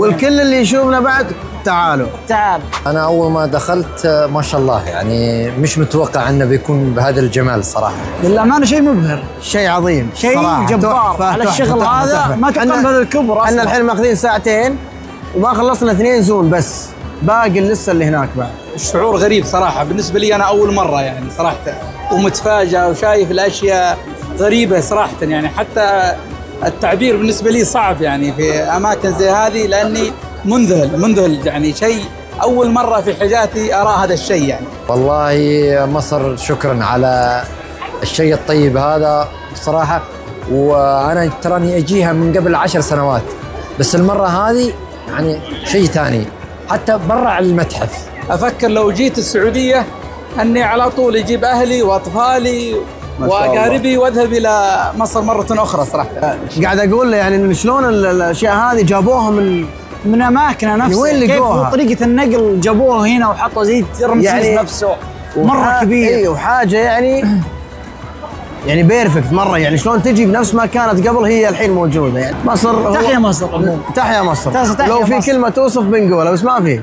والكل اللي يشوفنا بعد تعالوا. تعال. أنا أول ما دخلت ما شاء الله يعني مش متوقع أنه بيكون بهذا الجمال صراحة. للأمانة شيء مبهر، شيء عظيم، شيء جبار على الشغل هذا، ما تقارن بهذا الكبر أصلاً. احنا الحين ماخذين ساعتين وما خلصنا 2 زون بس، باقي لسه اللي هناك بعد. شعور غريب صراحة بالنسبة لي، أنا أول مرة يعني صراحة، ومتفاجئ وشايف الأشياء غريبة صراحة، يعني حتى التعبير بالنسبة لي صعب يعني في أماكن زي هذه، لأني منذهل يعني، شيء أول مرة في حياتي أرى هذا الشيء يعني. والله مصر شكرا على الشيء الطيب هذا صراحة، وأنا تراني أجيها من قبل 10 سنوات، بس المرة هذه يعني شيء ثاني، حتى برا على المتحف. أفكر لو جيت السعودية أني على طول أجيب أهلي وأطفالي وأقاربي وأذهب إلى مصر مرة أخرى صراحة. قاعد أقول له يعني إن شلون الأشياء هذه جابوها من أماكنها نفسها، وين لقوها؟ كيف طريقة النقل جابوها هنا وحطوا زي رمسيس يعني نفسه مرة كبير. اي وحاجة يعني بيرفكت مرة، يعني شلون تجي بنفس ما كانت قبل هي الحين موجودة يعني. مصر تحيا مصر. تحيا مصر. لو في كلمة توصف بنقولها بس ما في.